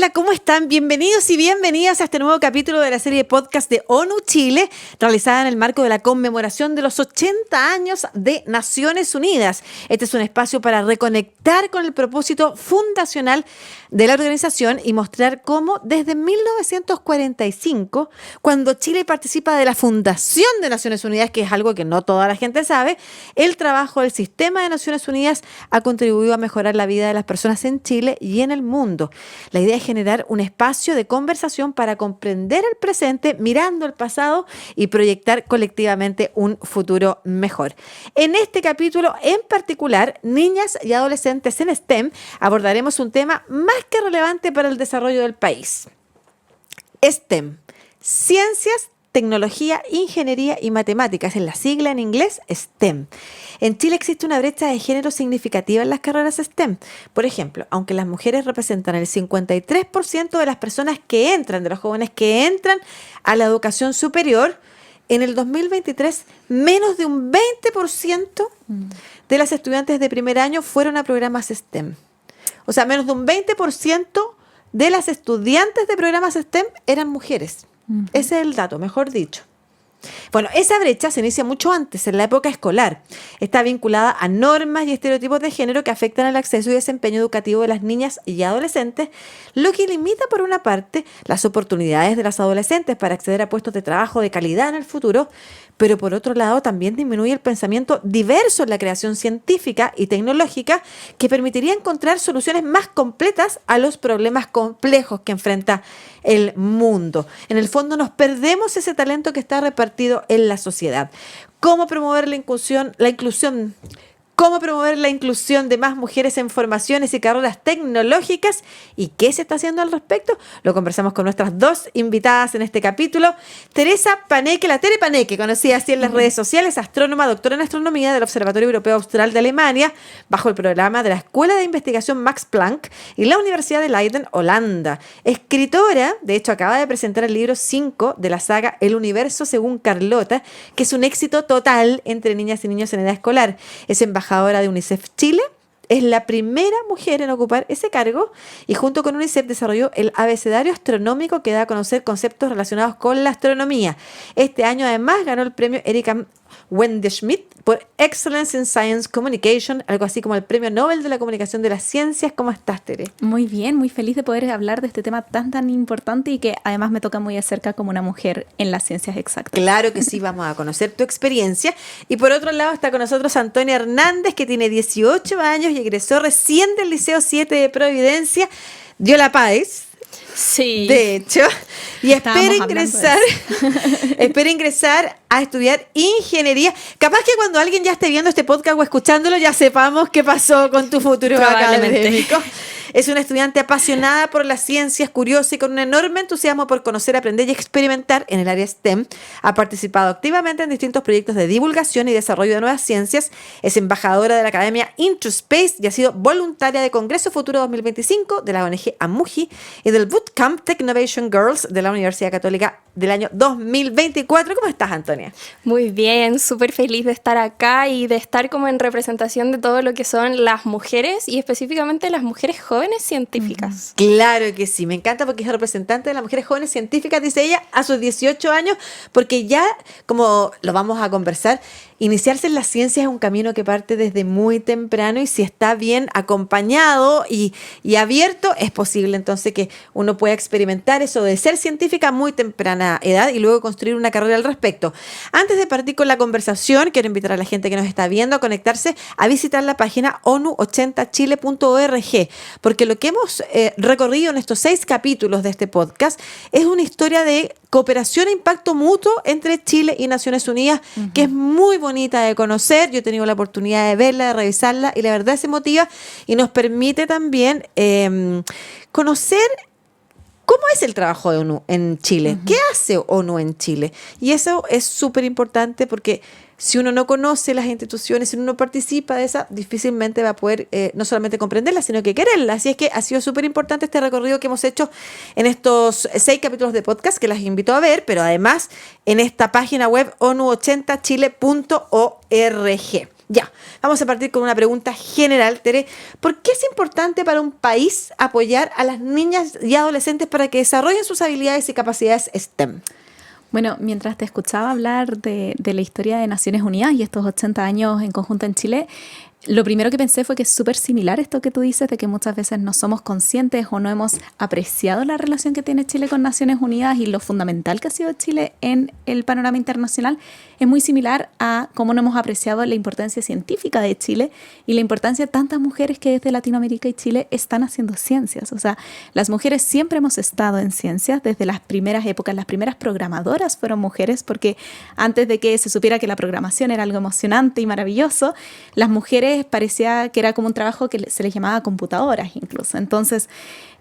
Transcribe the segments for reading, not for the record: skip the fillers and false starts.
Hola, ¿cómo están? Bienvenidos y bienvenidas a este nuevo capítulo de la serie de podcast de ONU Chile, realizada en el marco de la conmemoración de los 80 años de Naciones Unidas. Este es un espacio para reconectar con el propósito fundacional de la organización y mostrar cómo desde 1945, cuando Chile participa de la fundación de Naciones Unidas, que es algo que no toda la gente sabe, el trabajo del sistema de Naciones Unidas ha contribuido a mejorar la vida de las personas en Chile y en el mundo. La idea es generar un espacio de conversación para comprender el presente, mirando el pasado y proyectar colectivamente un futuro mejor. En este capítulo en particular, niñas y adolescentes en STEM, abordaremos un tema más que relevante para el desarrollo del país. STEM, ciencias, tecnología, ingeniería y matemáticas, en la sigla en inglés STEM. En Chile existe una brecha de género significativa en las carreras STEM. Por ejemplo, aunque las mujeres representan el 53% de las personas que entran, de los jóvenes que entran a la educación superior, en el 2023 menos de un 20% de las estudiantes de primer año fueron a programas STEM. O sea, menos de un 20% de las estudiantes de programas STEM eran mujeres. Ese es el dato, mejor dicho. Bueno, esa brecha se inicia mucho antes, en la época escolar. Está vinculada a normas y estereotipos de género que afectan el acceso y desempeño educativo de las niñas y adolescentes, lo que limita, por una parte, las oportunidades de las adolescentes para acceder a puestos de trabajo de calidad en el futuro, pero por otro lado también disminuye el pensamiento diverso en la creación científica y tecnológica que permitiría encontrar soluciones más completas a los problemas complejos que enfrenta el mundo. En el fondo nos perdemos ese talento que está repartido en la sociedad. ¿Cómo promover la inclusión? ¿Cómo promover la inclusión de más mujeres en formaciones y carreras tecnológicas? ¿Y qué se está haciendo al respecto? Lo conversamos con nuestras dos invitadas en este capítulo. Teresa Paneque, la Tere Paneque, conocida así en las redes sociales, astrónoma, doctora en astronomía del Observatorio Europeo Austral de Alemania, bajo el programa de la Escuela de Investigación Max Planck y la Universidad de Leiden, Holanda. Escritora, de hecho acaba de presentar el libro 5 de la saga El Universo según Carlota, que es un éxito total entre niñas y niños en edad escolar. Es embajadora de UNICEF Chile, es la primera mujer en ocupar ese cargo y junto con UNICEF desarrolló el abecedario astronómico que da a conocer conceptos relacionados con la astronomía. Este año además ganó el premio Erika Wendeschmidt por Excellence in Science Communication, algo así como el Premio Nobel de la Comunicación de las Ciencias. ¿Cómo estás, Tere? Muy bien, muy feliz de poder hablar de este tema tan importante y que además me toca muy de cerca como una mujer en las ciencias exactas. Claro que sí, vamos a conocer tu experiencia. Y por otro lado está con nosotros Antonia Hernández, que tiene 18 años y egresó recién del Liceo 7 de Providencia, dio la PAES. Sí. De hecho, y espera ingresar a estudiar ingeniería. Capaz que cuando alguien ya esté viendo este podcast o escuchándolo, ya sepamos qué pasó con tu futuro académico. Es una estudiante apasionada por las ciencias, curiosa y con un enorme entusiasmo por conocer, aprender y experimentar en el área STEM. Ha participado activamente en distintos proyectos de divulgación y desarrollo de nuevas ciencias. Es embajadora de la Academia Into Space y ha sido voluntaria de Congreso Futuro 2025 de la ONG AMUJI y del Bootcamp Technovation Girls de la Universidad Católica del año 2024. ¿Cómo estás, Antonia? Muy bien, súper feliz de estar acá y de estar como en representación de todo lo que son las mujeres y específicamente las mujeres jóvenes científicas. Claro que sí, me encanta porque es representante de las mujeres jóvenes científicas, dice ella, a sus 18 años, porque ya, como lo vamos a conversar, iniciarse en la ciencia es un camino que parte desde muy temprano y si está bien acompañado y abierto, es posible entonces que uno pueda experimentar eso de ser científica a muy temprana edad y luego construir una carrera al respecto. Antes de partir con la conversación, quiero invitar a la gente que nos está viendo a conectarse a visitar la página onu80chile.org, porque lo que hemos recorrido en estos 6 capítulos de este podcast es una historia de cooperación e impacto mutuo entre Chile y Naciones Unidas, que es muy bonita de conocer. Yo he tenido la oportunidad de verla, de revisarla, y la verdad se motiva y nos permite también conocer cómo es el trabajo de ONU en Chile, qué hace ONU en Chile. Y eso es súper importante porque si uno no conoce las instituciones, si uno no participa de esa, difícilmente va a poder no solamente comprenderlas, sino que quererlas. Así es que ha sido súper importante este recorrido que hemos hecho en estos 6 capítulos de podcast, que las invito a ver, pero además en esta página web onu80chile.org. Ya, vamos a partir con una pregunta general, Tere. ¿Por qué es importante para un país apoyar a las niñas y adolescentes para que desarrollen sus habilidades y capacidades STEM? Bueno, mientras te escuchaba hablar de la historia de Naciones Unidas y estos 80 años en conjunto en Chile, lo primero que pensé fue que es súper similar esto que tú dices, de que muchas veces no somos conscientes o no hemos apreciado la relación que tiene Chile con Naciones Unidas y lo fundamental que ha sido Chile en el panorama internacional. Es muy similar a cómo no hemos apreciado la importancia científica de Chile y la importancia de tantas mujeres que desde Latinoamérica y Chile están haciendo ciencias. O sea, las mujeres siempre hemos estado en ciencias desde las primeras épocas. Las primeras programadoras fueron mujeres porque antes de que se supiera que la programación era algo emocionante y maravilloso, las mujeres parecía que era como un trabajo que se les llamaba computadoras incluso. Entonces,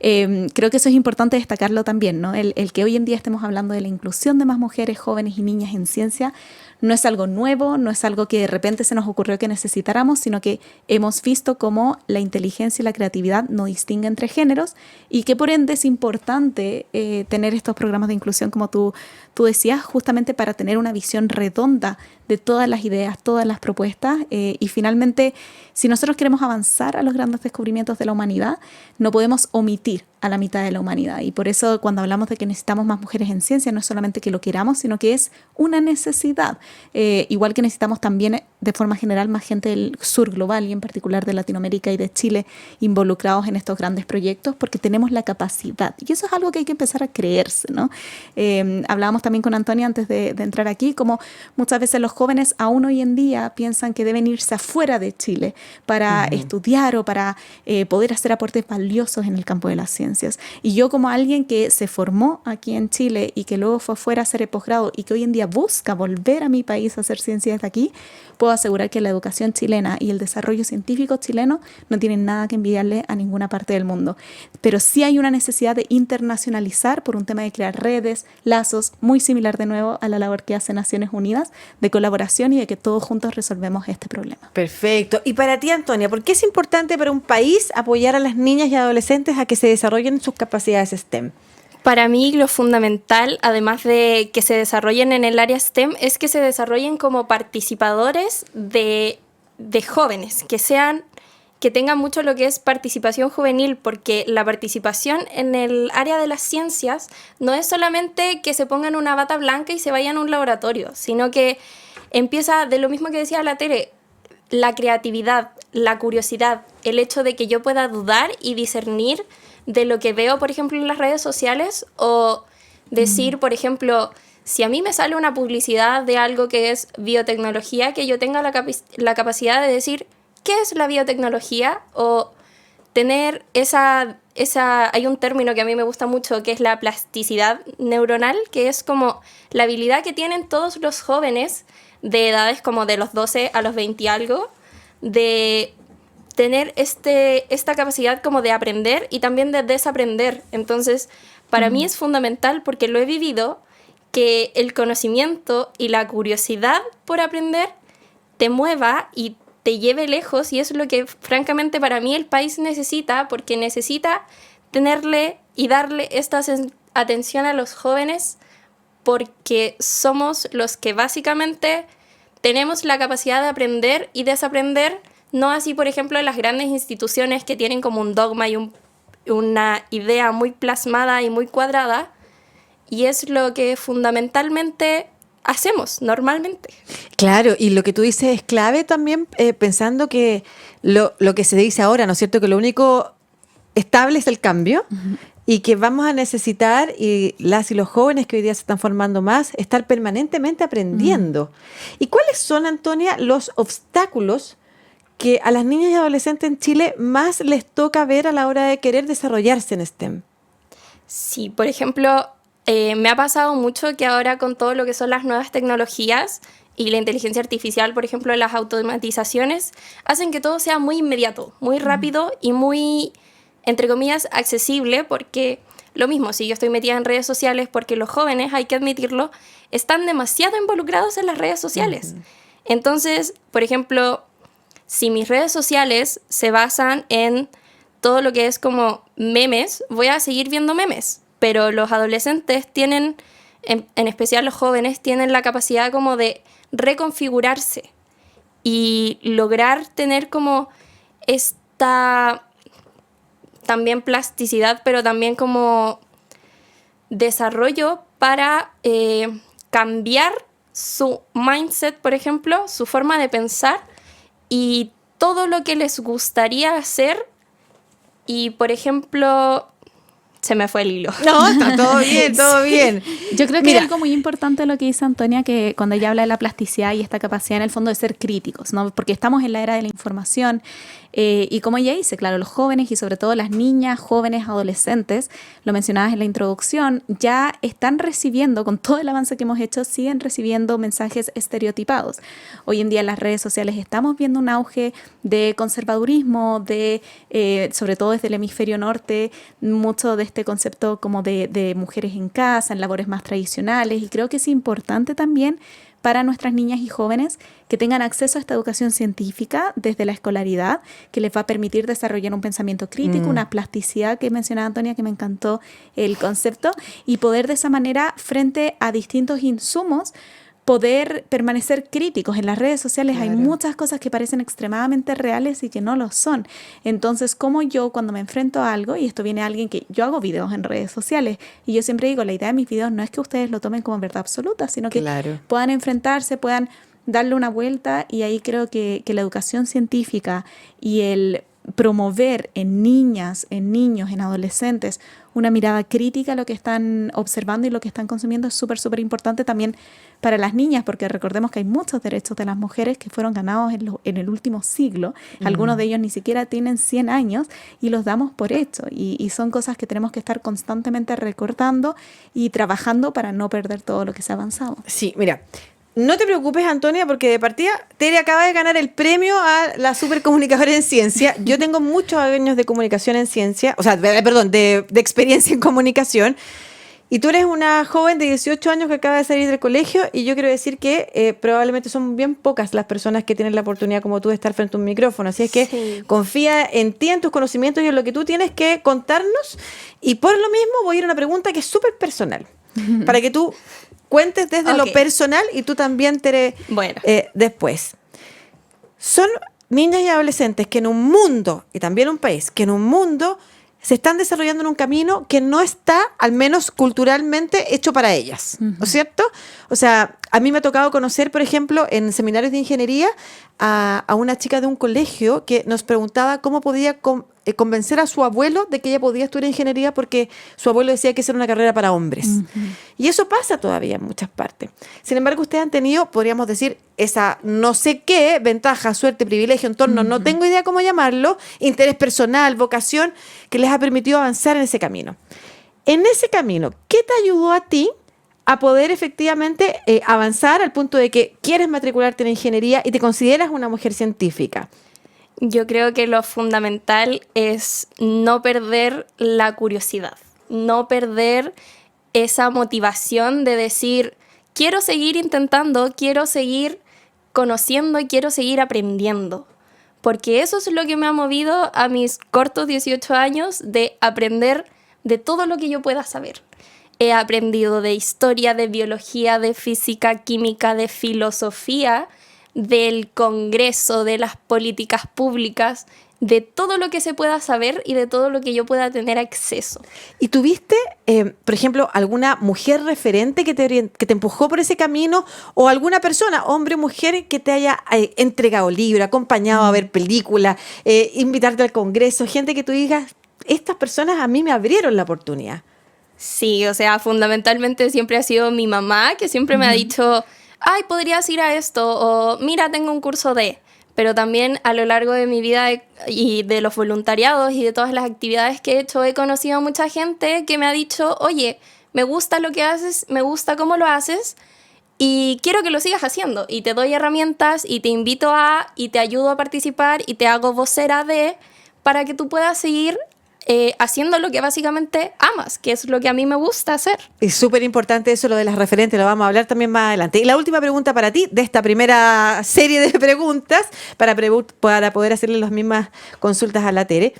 creo que eso es importante destacarlo también, ¿no? El que hoy en día estemos hablando de la inclusión de más mujeres, jóvenes y niñas en ciencia no es algo nuevo, no es algo que de repente se nos ocurrió que necesitáramos, sino que hemos visto cómo la inteligencia y la creatividad no distinguen entre géneros y que por ende es importante tener estos programas de inclusión, como tú decías, justamente para tener una visión redonda de todas las ideas, todas las propuestas y finalmente, si nosotros queremos avanzar a los grandes descubrimientos de la humanidad, no podemos omitir a la mitad de la humanidad. Y por eso cuando hablamos de que necesitamos más mujeres en ciencia, no es solamente que lo queramos, sino que es una necesidad. Igual que necesitamos también, de forma general, más gente del sur global y en particular de Latinoamérica y de Chile involucrados en estos grandes proyectos porque tenemos la capacidad. Y eso es algo que hay que empezar a creerse, ¿no? Hablábamos también con Antonia antes de entrar aquí, como muchas veces los jóvenes aún hoy en día piensan que deben irse afuera de Chile para estudiar o para poder hacer aportes valiosos en el campo de las ciencias. Y yo como alguien que se formó aquí en Chile y que luego fue afuera a hacer el posgrado y que hoy en día busca volver a mi país a hacer ciencias de aquí, puedo asegurar que la educación chilena y el desarrollo científico chileno no tienen nada que envidiarle a ninguna parte del mundo. Pero sí hay una necesidad de internacionalizar por un tema de crear redes, lazos, muy similar de nuevo a la labor que hace Naciones Unidas, de colaboración y de que todos juntos resolvemos este problema. Perfecto. Y para ti, Antonia, ¿por qué es importante para un país apoyar a las niñas y adolescentes a que se desarrollen sus capacidades STEM? Para mí lo fundamental, además de que se desarrollen en el área STEM, es que se desarrollen como participadores de jóvenes, que tengan mucho lo que es participación juvenil, porque la participación en el área de las ciencias no es solamente que se pongan una bata blanca y se vayan a un laboratorio, sino que empieza de lo mismo que decía la Tere, la creatividad, la curiosidad, el hecho de que yo pueda dudar y discernir de lo que veo, por ejemplo, en las redes sociales o decir, por ejemplo, si a mí me sale una publicidad de algo que es biotecnología, que yo tenga la capacidad de decir qué es la biotecnología o tener hay un término que a mí me gusta mucho que es la plasticidad neuronal, que es como la habilidad que tienen todos los jóvenes de edades como de los 12 a los 20 y algo, de tener esta capacidad como de aprender y también de desaprender. Entonces, para mí es fundamental porque lo he vivido, que el conocimiento y la curiosidad por aprender te mueva y te lleve lejos, y es lo que francamente para mí el país necesita, porque necesita tenerle y darle esta atención a los jóvenes, porque somos los que básicamente tenemos la capacidad de aprender y desaprender. No así, por ejemplo, las grandes instituciones que tienen como un dogma y una idea muy plasmada y muy cuadrada, y es lo que fundamentalmente hacemos normalmente. Claro, y lo que tú dices es clave también, pensando que lo que se dice ahora, ¿no es cierto?, que lo único estable es el cambio. Y que vamos a necesitar, y las y los jóvenes que hoy día se están formando más, estar permanentemente aprendiendo. ¿Y cuáles son, Antonia, los obstáculos que a las niñas y adolescentes en Chile más les toca ver a la hora de querer desarrollarse en STEM? Sí, por ejemplo, me ha pasado mucho que ahora con todo lo que son las nuevas tecnologías y la inteligencia artificial, por ejemplo, las automatizaciones, hacen que todo sea muy inmediato, muy rápido y muy, entre comillas, accesible, porque lo mismo, si yo estoy metida en redes sociales, porque los jóvenes, hay que admitirlo, están demasiado involucrados en las redes sociales. Entonces, por ejemplo, si mis redes sociales se basan en todo lo que es como memes, voy a seguir viendo memes. Pero los adolescentes tienen, en especial los jóvenes, tienen la capacidad como de reconfigurarse y lograr tener como esta también plasticidad, pero también como desarrollo para cambiar su mindset, por ejemplo, su forma de pensar y todo lo que les gustaría hacer. Y, por ejemplo, se me fue el hilo. No, está todo bien, todo bien. Yo creo que Mira, hay algo muy importante lo que dice Antonia, que cuando ella habla de la plasticidad y esta capacidad en el fondo de ser críticos, ¿no? Porque estamos en la era de la información y como ella dice, claro, los jóvenes y sobre todo las niñas, jóvenes, adolescentes, lo mencionabas en la introducción, ya están recibiendo, con todo el avance que hemos hecho, siguen recibiendo mensajes estereotipados. Hoy en día en las redes sociales estamos viendo un auge de conservadurismo, de sobre todo desde el hemisferio norte, mucho de este concepto como de mujeres en casa, en labores más tradicionales, y creo que es importante también para nuestras niñas y jóvenes que tengan acceso a esta educación científica desde la escolaridad, que les va a permitir desarrollar un pensamiento crítico, una plasticidad que mencionaba Antonia, que me encantó el concepto, y poder de esa manera, frente a distintos insumos, poder permanecer críticos. En las redes sociales hay muchas cosas que parecen extremadamente reales y que no lo son. Entonces, como yo cuando me enfrento a algo, y esto viene a alguien que yo hago videos en redes sociales, y yo siempre digo, la idea de mis videos no es que ustedes lo tomen como verdad absoluta, sino que puedan enfrentarse, puedan darle una vuelta, y ahí creo que la educación científica y el promover en niñas, en niños, en adolescentes, una mirada crítica a lo que están observando y lo que están consumiendo es súper, súper importante también para las niñas, porque recordemos que hay muchos derechos de las mujeres que fueron ganados en el último siglo. Algunos de ellos ni siquiera tienen 100 años y los damos por hecho. Y son cosas que tenemos que estar constantemente recordando y trabajando para no perder todo lo que se ha avanzado. Sí, mira. No te preocupes, Antonia, porque de partida Tere acaba de ganar el premio a la supercomunicadora en ciencia. Yo tengo muchos años de comunicación en ciencia, o sea, perdón, de experiencia en comunicación. Y tú eres una joven de 18 años que acaba de salir del colegio, y yo quiero decir que probablemente son bien pocas las personas que tienen la oportunidad como tú de estar frente a un micrófono. Así es que confía en ti, en tus conocimientos y en lo que tú tienes que contarnos. Y por lo mismo voy a ir a una pregunta que es súper personal, para que tú cuentes desde lo personal y tú también, Tere, después. Son niñas y adolescentes que en un mundo, y también un país, que en un mundo se están desarrollando en un camino que no está, al menos culturalmente, hecho para ellas, ¿no es cierto? O sea, a mí me ha tocado conocer, por ejemplo, en seminarios de ingeniería, a una chica de un colegio que nos preguntaba cómo podía convencer a su abuelo de que ella podía estudiar ingeniería porque su abuelo decía que esa era una carrera para hombres. Y eso pasa todavía en muchas partes. Sin embargo, ustedes han tenido, podríamos decir, esa no sé qué, ventaja, suerte, privilegio, entorno, no tengo idea cómo llamarlo, interés personal, vocación, que les ha permitido avanzar en ese camino. En ese camino, ¿qué te ayudó a ti a poder efectivamente avanzar al punto de que quieres matricularte en ingeniería y te consideras una mujer científica? Yo creo que lo fundamental es no perder la curiosidad, no perder esa motivación de decir, quiero seguir intentando, quiero seguir conociendo y quiero seguir aprendiendo. Porque eso es lo que me ha movido a mis cortos 18 años de aprender de todo lo que yo pueda saber. He aprendido de historia, de biología, de física, química, de filosofía, del Congreso, de las políticas públicas, de todo lo que se pueda saber y de todo lo que yo pueda tener acceso. ¿Y tuviste, por ejemplo, alguna mujer referente que te empujó por ese camino, o alguna persona, hombre o mujer, que te haya entregado libros, acompañado a ver películas, invitarte al Congreso, gente que tú digas, estas personas a mí me abrieron la oportunidad? Sí, o sea, fundamentalmente siempre ha sido mi mamá, que siempre me ha dicho, ay, podrías ir a esto, o mira, tengo un curso de... Pero también a lo largo de mi vida y de los voluntariados y de todas las actividades que he hecho, he conocido a mucha gente que me ha dicho, oye, me gusta lo que haces, me gusta cómo lo haces y quiero que lo sigas haciendo. Y te doy herramientas y te invito a, y te ayudo a participar y te hago vocera de, para que tú puedas seguir haciendo lo que básicamente amas, que es lo que a mí me gusta hacer. Es súper importante eso, lo de las referentes, lo vamos a hablar también más adelante. Y la última pregunta para ti, de esta primera serie de preguntas, para poder hacerle las mismas consultas a la Tere.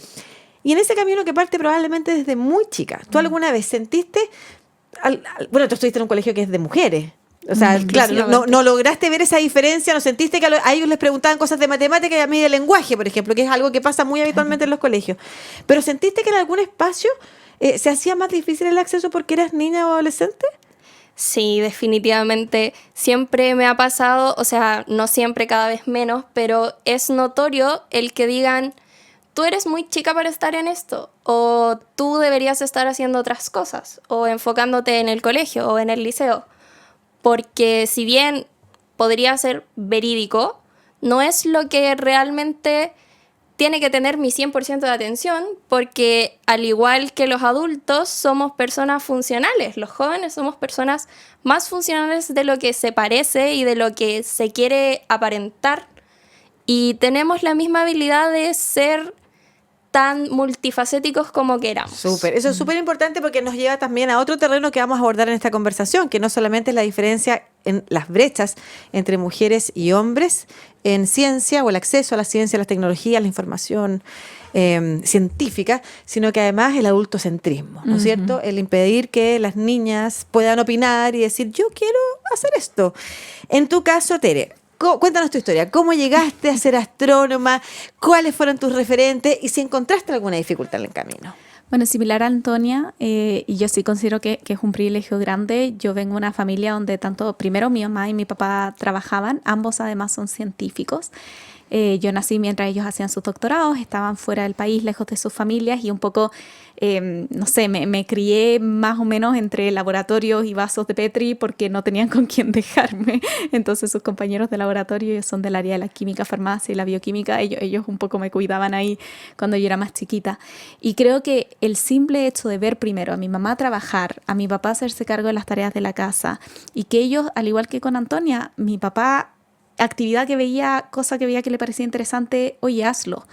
Y en ese camino que parte probablemente desde muy chica, ¿tú alguna vez sentiste, bueno, tú estuviste en un colegio que es de mujeres, O sea, claro, exclusivamente. no lograste ver esa diferencia, no sentiste que a ellos les preguntaban cosas de matemática y a mí de lenguaje, por ejemplo, que es algo que pasa muy habitualmente en los colegios. Pero ¿sentiste que en algún espacio se hacía más difícil el acceso porque eras niña o adolescente? Sí, definitivamente. Siempre me ha pasado, o sea, no siempre, cada vez menos, pero es notorio el que digan, tú eres muy chica para estar en esto, o tú deberías estar haciendo otras cosas, o enfocándote en el colegio o en el liceo. Porque si bien podría ser verídico, no es lo que realmente tiene que tener mi 100% de atención, porque al igual que los adultos, somos personas funcionales. Los jóvenes somos personas más funcionales de lo que se parece y de lo que se quiere aparentar. Y tenemos la misma habilidad de ser tan multifacéticos como queramos. Súper, eso es súper importante porque nos lleva también a otro terreno que vamos a abordar en esta conversación, que no solamente es la diferencia en las brechas entre mujeres y hombres en ciencia o el acceso a la ciencia, las tecnologías, la información científica, sino que además el adultocentrismo, ¿no es cierto? El impedir que las niñas puedan opinar y decir, yo quiero hacer esto. En tu caso, Tere, cuéntanos tu historia. ¿Cómo llegaste a ser astrónoma? ¿Cuáles fueron tus referentes? Y si encontraste alguna dificultad en el camino. Bueno, similar a Antonia, y yo sí considero que es un privilegio grande. Yo vengo de una familia donde primero mi mamá y mi papá trabajaban, ambos además son científicos. Yo nací mientras ellos hacían sus doctorados, estaban fuera del país, lejos de sus familias y un poco, no sé, me crié más o menos entre laboratorios y vasos de Petri porque no tenían con quién dejarme. Entonces sus compañeros de laboratorio, ellos son del área de la química, farmacia y la bioquímica, ellos un poco me cuidaban ahí cuando yo era más chiquita. Y creo que el simple hecho de ver primero a mi mamá trabajar, a mi papá hacerse cargo de las tareas de la casa y que ellos, al igual que con Antonia, mi papá actividad que veía, cosa que veía que le parecía interesante, oye, hazlo.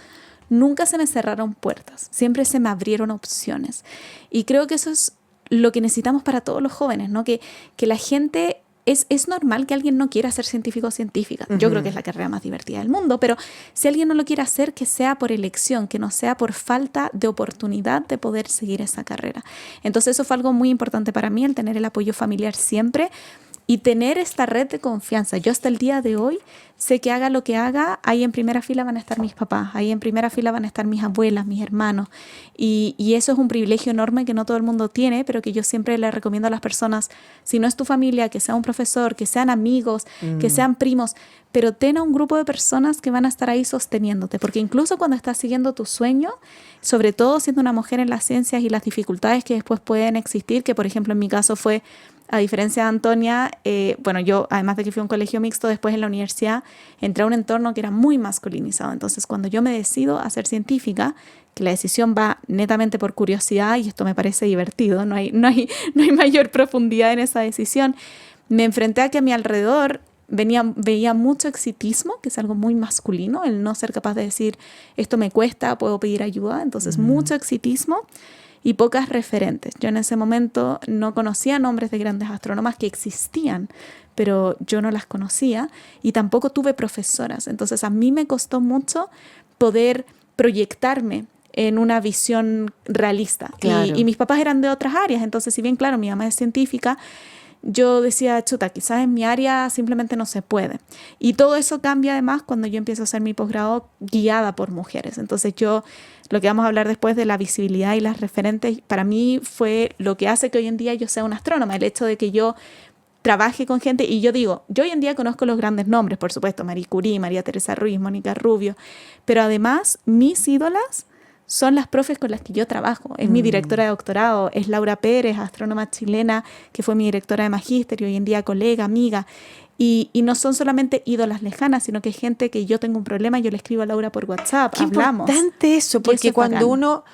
Nunca se me cerraron puertas, siempre se me abrieron opciones. Y creo que eso es lo que necesitamos para todos los jóvenes, ¿no? Que la gente, es normal que alguien no quiera ser científico o científica. Yo creo que es la carrera más divertida del mundo, pero si alguien no lo quiere hacer, que sea por elección, que no sea por falta de oportunidad de poder seguir esa carrera. Entonces eso fue algo muy importante para mí, el tener el apoyo familiar siempre, y tener esta red de confianza. Yo hasta el día de hoy sé que haga lo que haga, ahí en primera fila van a estar mis papás, ahí en primera fila van a estar mis abuelas, mis hermanos. Y eso es un privilegio enorme que no todo el mundo tiene, pero que yo siempre le recomiendo a las personas, si no es tu familia, que sea un profesor, que sean amigos, que sean primos, pero ten a un grupo de personas que van a estar ahí sosteniéndote, porque incluso cuando estás siguiendo tu sueño, sobre todo siendo una mujer en las ciencias y las dificultades que después pueden existir, que por ejemplo en mi caso fue, a diferencia de Antonia, bueno, yo además de que fui a un colegio mixto, después en la universidad entré a un entorno que era muy masculinizado. Entonces, cuando yo me decido a ser científica, que la decisión va netamente por curiosidad, y esto me parece divertido, no hay mayor profundidad en esa decisión, me enfrenté a que a mi alrededor veía mucho exitismo, que es algo muy masculino, el no ser capaz de decir, esto me cuesta, puedo pedir ayuda. Entonces, mucho exitismo y pocas referentes. Yo en ese momento no conocía nombres de grandes astrónomas que existían, pero yo no las conocía y tampoco tuve profesoras. Entonces a mí me costó mucho poder proyectarme en una visión realista. Claro. Y mis papás eran de otras áreas, entonces si bien, claro, mi mamá es científica, yo decía, chuta, quizás en mi área simplemente no se puede. Y todo eso cambia además cuando yo empiezo a hacer mi posgrado guiada por mujeres. Entonces lo que vamos a hablar después de la visibilidad y las referentes, para mí fue lo que hace que hoy en día yo sea una astrónoma, el hecho de que yo trabaje con gente. Y yo digo, yo hoy en día conozco los grandes nombres, por supuesto, Marie Curie, María Teresa Ruiz, Mónica Rubio, pero además mis ídolas son las profes con las que yo trabajo. Es mi directora de doctorado, es Laura Pérez, astrónoma chilena, que fue mi directora de magíster y hoy en día colega, amiga. Y no son solamente ídolas lejanas, sino que es gente que yo tengo un problema, yo le escribo a Laura por WhatsApp, Qué hablamos. importante eso, porque eso es cuando bacán. uno...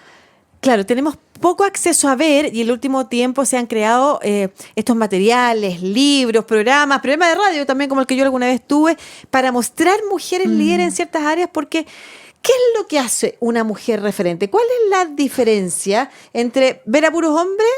Claro, tenemos poco acceso a ver y en el último tiempo se han creado estos materiales, libros, programas de radio también como el que yo alguna vez tuve, para mostrar mujeres líderes en ciertas áreas, porque ¿qué es lo que hace una mujer referente? ¿Cuál es la diferencia entre ver a puros hombres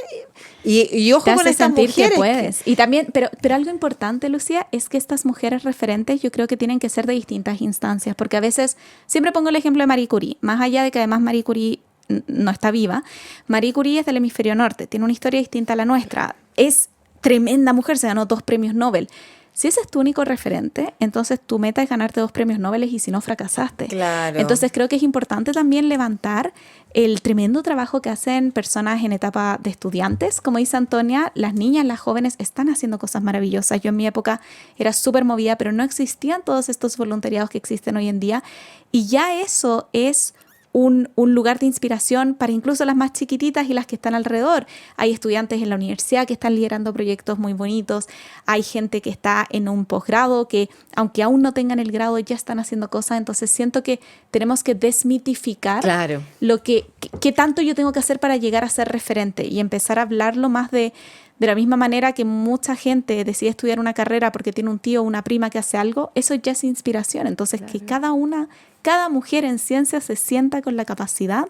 y ojo Te con hace estas sentir mujeres? que puedes. Y también, pero algo importante, Lucía, es que estas mujeres referentes yo creo que tienen que ser de distintas instancias, porque a veces, siempre pongo el ejemplo de Marie Curie, más allá de que además Marie Curie no está viva, Marie Curie es del hemisferio norte, tiene una historia distinta a la nuestra, es tremenda mujer, se ganó 2 premios Nobel. Si ese es tu único referente, entonces tu meta es ganarte 2 premios Nobel y si no, fracasaste. Claro. Entonces creo que es importante también levantar el tremendo trabajo que hacen personas en etapa de estudiantes. Como dice Antonia, las niñas, las jóvenes están haciendo cosas maravillosas. Yo en mi época era súper movida, pero no existían todos estos voluntariados que existen hoy en día. Y ya eso es un lugar de inspiración para incluso las más chiquititas y las que están alrededor. Hay estudiantes en la universidad que están liderando proyectos muy bonitos, hay gente que está en un posgrado que aunque aún no tengan el grado ya están haciendo cosas, entonces siento que tenemos que desmitificar Claro. lo que tanto yo tengo que hacer para llegar a ser referente y empezar a hablarlo más de la misma manera que mucha gente decide estudiar una carrera porque tiene un tío o una prima que hace algo, eso ya es inspiración. Entonces, que cada mujer en ciencia se sienta con la capacidad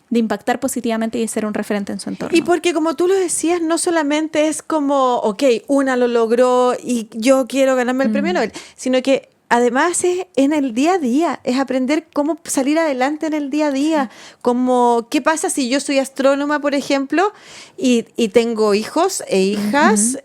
de impactar positivamente y de ser un referente en su entorno. Y porque como tú lo decías, no solamente es como, ok, una lo logró y yo quiero ganarme el premio Nobel, sino que además es en el día a día, es aprender cómo salir adelante en el día a día, como qué pasa si yo soy astrónoma, por ejemplo, y tengo hijos e hijas,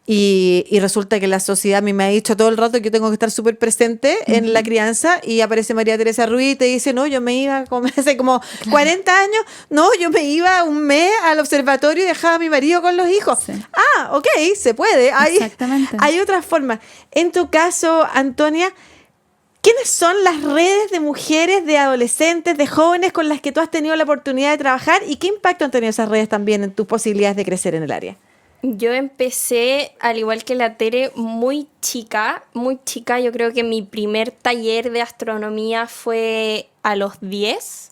y resulta que la sociedad a mí me ha dicho todo el rato que yo tengo que estar súper presente en la crianza y aparece María Teresa Ruiz y te dice, no, yo me iba hace como 40 años, no, yo me iba un mes al observatorio y dejaba a mi marido con los hijos. Sí. Ah, ok, se puede. Exactamente. Hay otras formas. En tu caso, Antonia, ¿quiénes son las redes de mujeres, de adolescentes, de jóvenes con las que tú has tenido la oportunidad de trabajar y qué impacto han tenido esas redes también en tus posibilidades de crecer en el área? Yo empecé, al igual que la Tere, muy chica. Yo creo que mi primer taller de astronomía fue a los 10.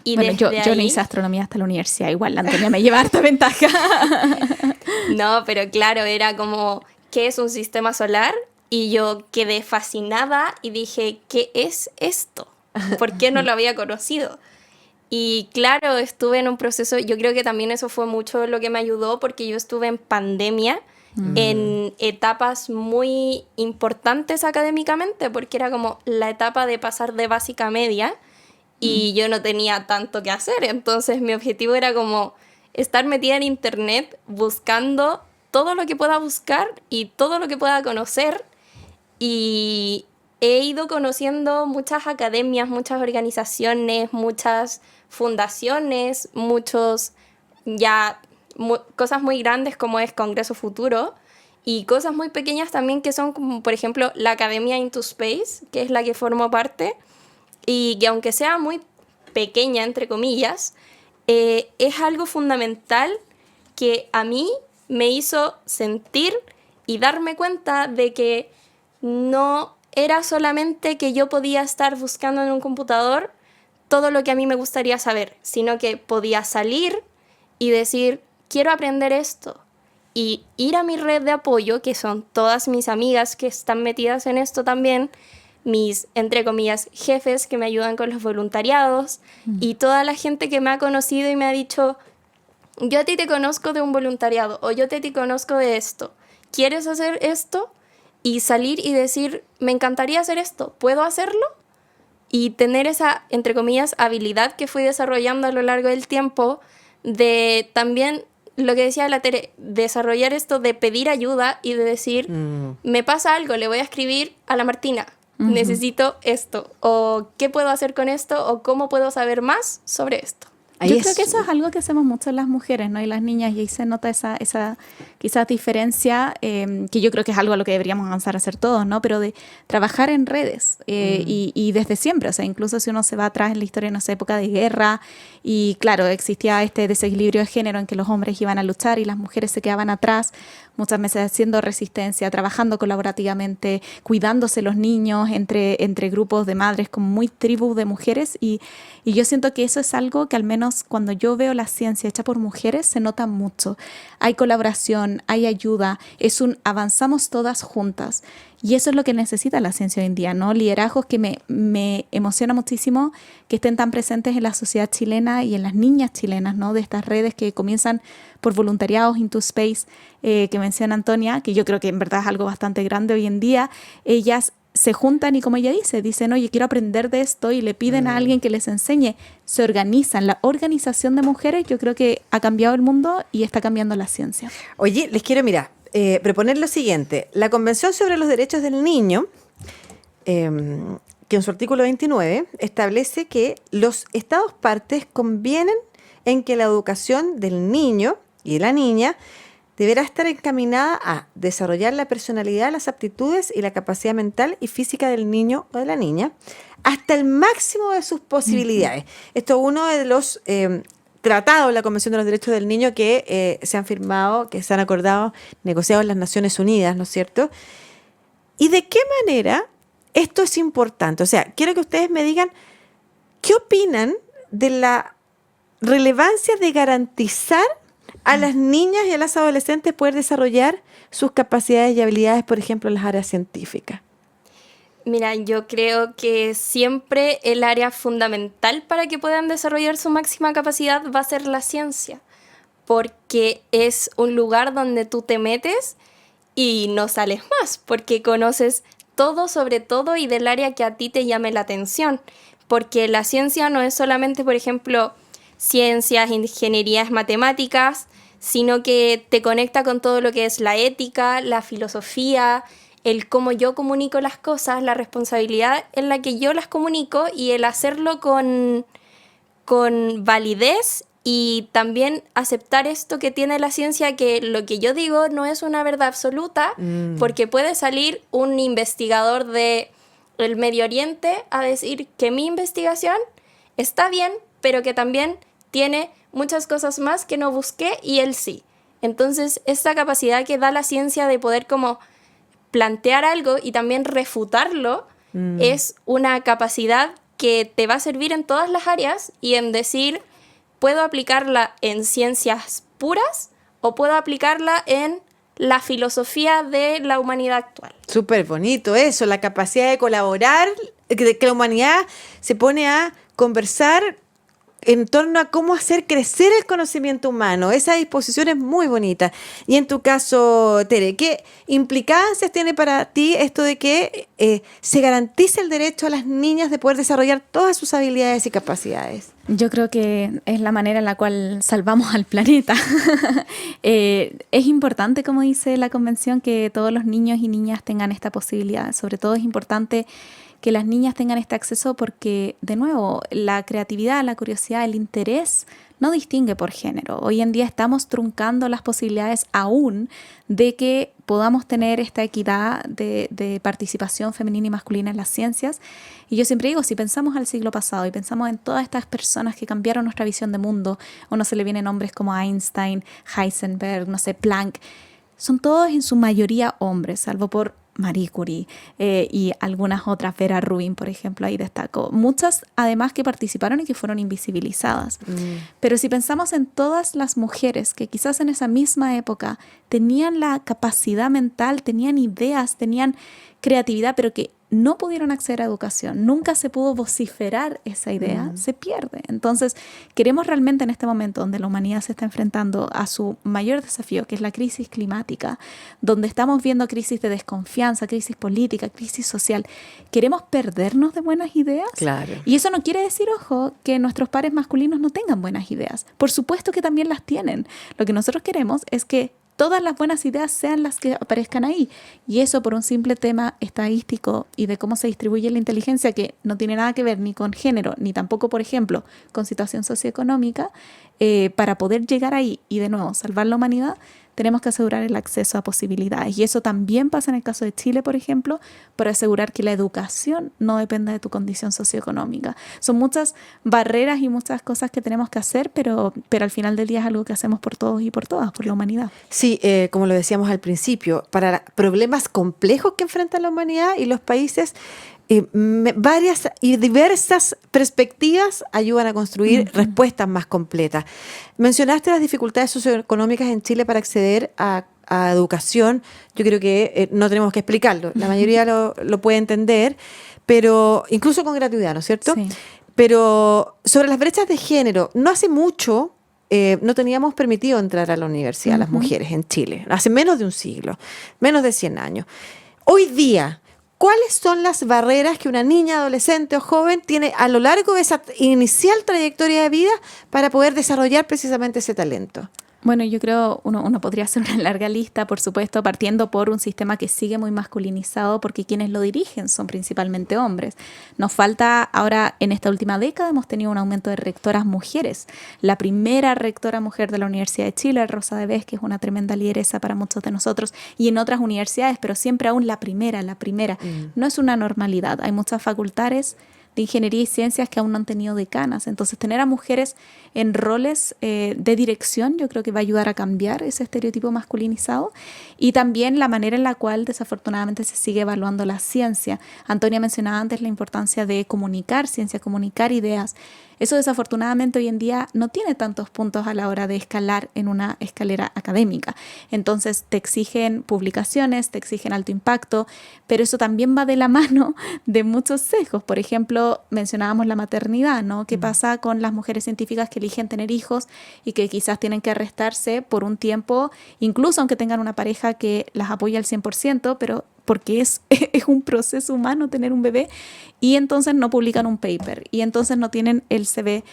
Y bueno, yo desde no hice astronomía hasta la universidad, igual la Antonia me lleva harta ventaja. No, pero claro, era como, ¿qué es un sistema solar? Y yo quedé fascinada y dije, ¿qué es esto? ¿Por qué no lo había conocido? Y claro, estuve en un proceso, yo creo que también eso fue mucho lo que me ayudó porque yo estuve en pandemia, en etapas muy importantes académicamente, porque era como la etapa de pasar de básica a media y yo no tenía tanto que hacer, entonces mi objetivo era como estar metida en internet buscando todo lo que pueda buscar y todo lo que pueda conocer, y he ido conociendo muchas academias, muchas organizaciones, muchas fundaciones, cosas muy grandes como es Congreso Futuro y cosas muy pequeñas también que son como, por ejemplo, la Academia Into Space, que es la que formo parte, y que aunque sea muy pequeña, entre comillas, es algo fundamental que a mí me hizo sentir y darme cuenta de que no era solamente que yo podía estar buscando en un computador todo lo que a mí me gustaría saber, sino que podía salir y decir, quiero aprender esto. Y ir a mi red de apoyo, que son todas mis amigas que están metidas en esto también, mis, entre comillas, jefes que me ayudan con los voluntariados, y toda la gente que me ha conocido y me ha dicho, yo a ti te conozco de un voluntariado, o yo a ti te conozco de esto, ¿quieres hacer esto? Y salir y decir, me encantaría hacer esto, ¿puedo hacerlo? Y tener esa, entre comillas, habilidad que fui desarrollando a lo largo del tiempo de también, lo que decía la Tere, desarrollar esto de pedir ayuda y de decir, me pasa algo, le voy a escribir a la Martina, necesito esto, o qué puedo hacer con esto, o cómo puedo saber más sobre esto. Yo creo que eso es algo que hacemos mucho las mujeres, ¿no? Y las niñas, y ahí se nota esa quizás diferencia, que yo creo que es algo a lo que deberíamos avanzar a hacer todos, ¿no? Pero de trabajar en redes y desde siempre, o sea, incluso si uno se va atrás en la historia, en esa época de guerra, y claro, existía este desequilibrio de género en que los hombres iban a luchar y las mujeres se quedaban atrás, muchas veces haciendo resistencia, trabajando colaborativamente, cuidándose los niños entre grupos de madres, como muy tribu de mujeres, y yo siento que eso es algo que al menos cuando yo veo la ciencia hecha por mujeres se nota mucho. Hay colaboración, hay ayuda, avanzamos todas juntas. Y eso es lo que necesita la ciencia hoy en día, ¿no? Liderazgos que me emociona muchísimo que estén tan presentes en la sociedad chilena y en las niñas chilenas, ¿no? De estas redes que comienzan por voluntariados, Into Space, que menciona Antonia, que yo creo que en verdad es algo bastante grande hoy en día. Ellas se juntan y como ella dicen, oye, quiero aprender de esto y le piden a alguien que les enseñe, se organizan. La organización de mujeres yo creo que ha cambiado el mundo y está cambiando la ciencia. Oye, les quiero, proponer lo siguiente. La Convención sobre los Derechos del Niño, que en su artículo 29 establece que los Estados partes convienen en que la educación del niño y de la niña deberá estar encaminada a desarrollar la personalidad, las aptitudes y la capacidad mental y física del niño o de la niña hasta el máximo de sus posibilidades. Esto es uno de los tratados de la Convención de los Derechos del Niño que se han firmado, que se han acordado, negociado en las Naciones Unidas, ¿no es cierto? ¿Y de qué manera esto es importante? O sea, quiero que ustedes me digan qué opinan de la relevancia de garantizar a las niñas y a las adolescentes poder desarrollar sus capacidades y habilidades, por ejemplo, en las áreas científicas. Mira, yo creo que siempre el área fundamental para que puedan desarrollar su máxima capacidad va a ser la ciencia, porque es un lugar donde tú te metes y no sales más, porque conoces todo sobre todo y del área que a ti te llame la atención, porque la ciencia no es solamente, por ejemplo, ciencias, ingenierías, matemáticas, sino que te conecta con todo lo que es la ética, la filosofía, el cómo yo comunico las cosas, la responsabilidad en la que yo las comunico y el hacerlo con validez y también aceptar esto que tiene la ciencia, que lo que yo digo no es una verdad absoluta, porque puede salir un investigador del Medio Oriente a decir que mi investigación está bien, pero que también tiene muchas cosas más que no busqué y él sí. Entonces, esta capacidad que da la ciencia de poder como plantear algo y también refutarlo es una capacidad que te va a servir en todas las áreas y en decir, puedo aplicarla en ciencias puras o puedo aplicarla en la filosofía de la humanidad actual. Súper bonito eso, la capacidad de colaborar, que la humanidad se pone a conversar en torno a cómo hacer crecer el conocimiento humano. Esa disposición es muy bonita. Y en tu caso, Tere, ¿qué implicancias tiene para ti esto de que se garantice el derecho a las niñas de poder desarrollar todas sus habilidades y capacidades? Yo creo que es la manera en la cual salvamos al planeta. Es importante, como dice la Convención, que todos los niños y niñas tengan esta posibilidad. Sobre todo es importante que las niñas tengan este acceso porque, de nuevo, la creatividad, la curiosidad, el interés no distingue por género. Hoy en día estamos truncando las posibilidades aún de que podamos tener esta equidad de participación femenina y masculina en las ciencias. Y yo siempre digo, si pensamos al siglo pasado y pensamos en todas estas personas que cambiaron nuestra visión de mundo, a uno se le vienen nombres como Einstein, Heisenberg, no sé, Planck, son todos en su mayoría hombres, salvo por Marie Curie y algunas otras, Vera Rubin, por ejemplo, ahí destaco. Muchas, además, que participaron y que fueron invisibilizadas. Pero si pensamos en todas las mujeres que quizás en esa misma época tenían la capacidad mental, tenían ideas, tenían creatividad, pero que no pudieron acceder a educación, nunca se pudo vociferar esa idea, se pierde. Entonces, queremos realmente en este momento donde la humanidad se está enfrentando a su mayor desafío, que es la crisis climática, donde estamos viendo crisis de desconfianza, crisis política, crisis social, ¿queremos perdernos de buenas ideas? Claro. Y eso no quiere decir, ojo, que nuestros pares masculinos no tengan buenas ideas. Por supuesto que también las tienen. Lo que nosotros queremos es que todas las buenas ideas sean las que aparezcan ahí. Y eso por un simple tema estadístico y de cómo se distribuye la inteligencia, que no tiene nada que ver ni con género, ni tampoco, por ejemplo, con situación socioeconómica, para poder llegar ahí y de nuevo salvar la humanidad, tenemos que asegurar el acceso a posibilidades. Y eso también pasa en el caso de Chile, por ejemplo, para asegurar que la educación no dependa de tu condición socioeconómica. Son muchas barreras y muchas cosas que tenemos que hacer, pero al final del día es algo que hacemos por todos y por todas, por la humanidad. Sí, como lo decíamos al principio, para problemas complejos que enfrenta la humanidad y los países, varias y diversas perspectivas ayudan a construir respuestas más completas. Mencionaste las dificultades socioeconómicas en Chile para acceder a educación. Yo creo que no tenemos que explicarlo. La mayoría lo puede entender, pero incluso con gratuidad, ¿no es cierto? Sí. Pero sobre las brechas de género, no hace mucho no teníamos permitido entrar a la universidad a las mujeres en Chile. Hace menos de un siglo, menos de 100 años. Hoy día, ¿cuáles son las barreras que una niña, adolescente o joven tiene a lo largo de esa inicial trayectoria de vida para poder desarrollar precisamente ese talento? Bueno, yo creo uno podría hacer una larga lista, por supuesto, partiendo por un sistema que sigue muy masculinizado porque quienes lo dirigen son principalmente hombres. Nos falta ahora, en esta última década, hemos tenido un aumento de rectoras mujeres. La primera rectora mujer de la Universidad de Chile, Rosa de Vez, que es una tremenda lideresa para muchos de nosotros, y en otras universidades, pero siempre aún la primera. No es una normalidad. Hay muchas facultades de ingeniería y ciencias que aún no han tenido decanas. Entonces, tener a mujeres en roles de dirección yo creo que va a ayudar a cambiar ese estereotipo masculinizado, y también la manera en la cual desafortunadamente se sigue evaluando la ciencia. Antonia mencionaba antes la importancia de comunicar ciencia, comunicar ideas. Eso desafortunadamente hoy en día no tiene tantos puntos a la hora de escalar en una escalera académica. Entonces te exigen publicaciones, te exigen alto impacto, pero eso también va de la mano de muchos sesgos. Por ejemplo, mencionábamos la maternidad, ¿no? ¿Qué pasa con las mujeres científicas que eligen tener hijos y que quizás tienen que restarse por un tiempo, incluso aunque tengan una pareja que las apoya al 100%, pero porque es un proceso humano tener un bebé, y entonces no publican un paper, y entonces no tienen el CV.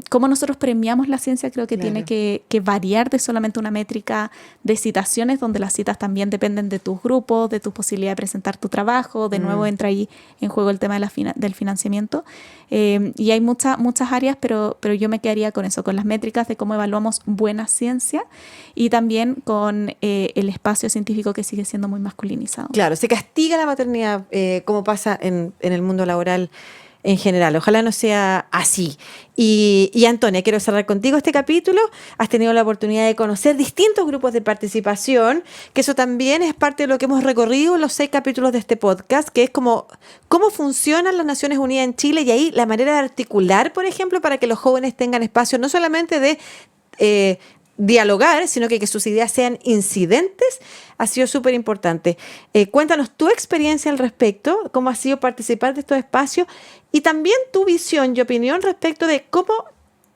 Cómo nosotros premiamos la ciencia creo que tiene que variar de solamente una métrica de citaciones, donde las citas también dependen de tus grupos, de tu posibilidad de presentar tu trabajo. De nuevo entra ahí en juego el tema de del financiamiento. Y hay muchas áreas, pero yo me quedaría con eso, con las métricas de cómo evaluamos buena ciencia, y también con el espacio científico que sigue siendo muy masculinizado. Claro, se castiga la maternidad, como pasa en el mundo laboral en general. Ojalá no sea así. Y Antonia, quiero cerrar contigo este capítulo. Has tenido la oportunidad de conocer distintos grupos de participación, que eso también es parte de lo que hemos recorrido en los 6 capítulos de este podcast, que es como cómo funcionan las Naciones Unidas en Chile, y ahí la manera de articular, por ejemplo, para que los jóvenes tengan espacio no solamente de dialogar, sino que sus ideas sean incidentes, ha sido súper importante. Cuéntanos tu experiencia al respecto, cómo ha sido participar de estos espacios, y también tu visión y opinión respecto de cómo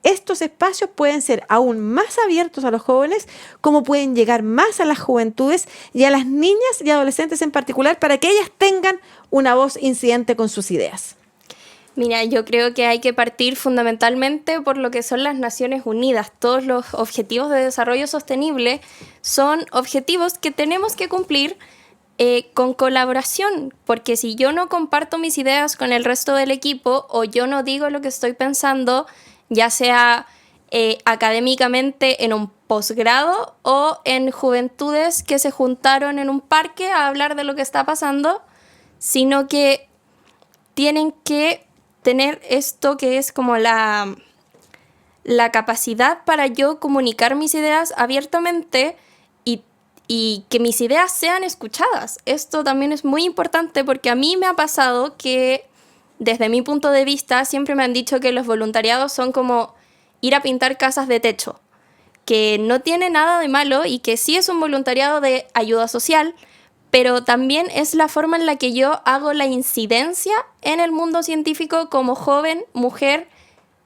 estos espacios pueden ser aún más abiertos a los jóvenes, cómo pueden llegar más a las juventudes y a las niñas y adolescentes en particular, para que ellas tengan una voz incidente con sus ideas. Mira, yo creo que hay que partir fundamentalmente por lo que son las Naciones Unidas. Todos los objetivos de desarrollo sostenible son objetivos que tenemos que cumplir con colaboración, porque si yo no comparto mis ideas con el resto del equipo, o yo no digo lo que estoy pensando, ya sea académicamente en un posgrado o en juventudes que se juntaron en un parque a hablar de lo que está pasando, sino que tienen que tener esto que es como la capacidad para yo comunicar mis ideas abiertamente y que mis ideas sean escuchadas. Esto también es muy importante, porque a mí me ha pasado que, desde mi punto de vista, siempre me han dicho que los voluntariados son como ir a pintar casas de techo, que no tiene nada de malo y que sí es un voluntariado de ayuda social, pero también es la forma en la que yo hago la incidencia en el mundo científico como joven, mujer,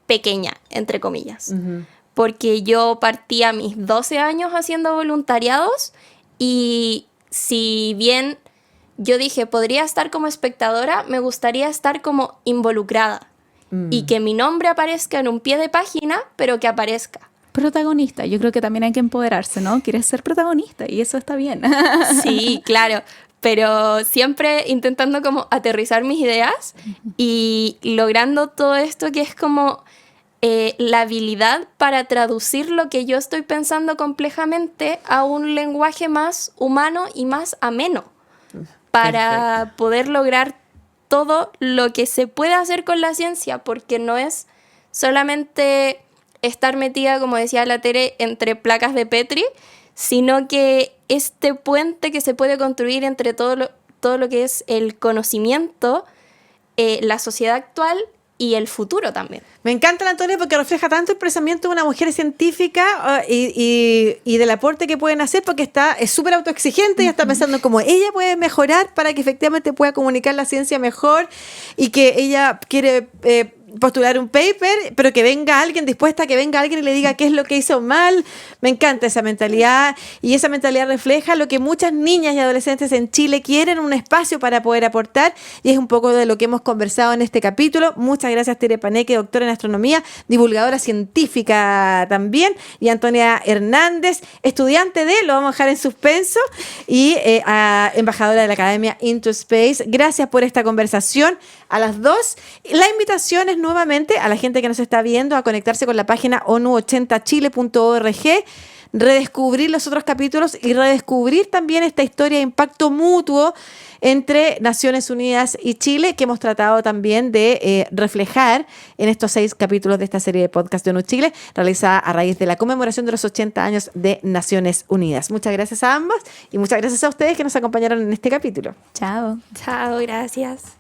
pequeña, entre comillas. Uh-huh. Porque yo partí a mis 12 años haciendo voluntariados, y si bien yo dije, podría estar como espectadora, me gustaría estar como involucrada. Y que mi nombre aparezca en un pie de página, pero que aparezca. Protagonista, yo creo que también hay que empoderarse, ¿no? Quieres ser protagonista y eso está bien. Sí, claro, pero siempre intentando como aterrizar mis ideas y logrando todo esto que es como la habilidad para traducir lo que yo estoy pensando complejamente a un lenguaje más humano y más ameno, para Perfecto. Poder lograr todo lo que se puede hacer con la ciencia, porque no es solamente estar metida, como decía la Tere, entre placas de Petri, sino que este puente que se puede construir entre todo lo que es el conocimiento, la sociedad actual y el futuro también. Me encanta la Antonia, porque refleja tanto el pensamiento de una mujer científica y del aporte que pueden hacer, porque es súper autoexigente y está pensando cómo ella puede mejorar para que efectivamente pueda comunicar la ciencia mejor, y que ella quiere postular un paper, pero que venga alguien, dispuesta a que venga alguien y le diga qué es lo que hizo mal. Me encanta esa mentalidad, y esa mentalidad refleja lo que muchas niñas y adolescentes en Chile quieren, un espacio para poder aportar, y es un poco de lo que hemos conversado en este capítulo. Muchas gracias, Tere Paneque, doctora en astronomía, divulgadora científica también, y Antonia Hernández, estudiante de, lo vamos a dejar en suspenso, y embajadora de la Academia Into Space. Gracias por esta conversación a las dos. La invitación es nuevamente a la gente que nos está viendo a conectarse con la página onu80chile.org, redescubrir los otros capítulos y redescubrir también esta historia de impacto mutuo entre Naciones Unidas y Chile, que hemos tratado también de reflejar en estos 6 capítulos de esta serie de podcast de ONU Chile, realizada a raíz de la conmemoración de los 80 años de Naciones Unidas. Muchas gracias a ambos y muchas gracias a ustedes que nos acompañaron en este capítulo. Chao. Chao, gracias.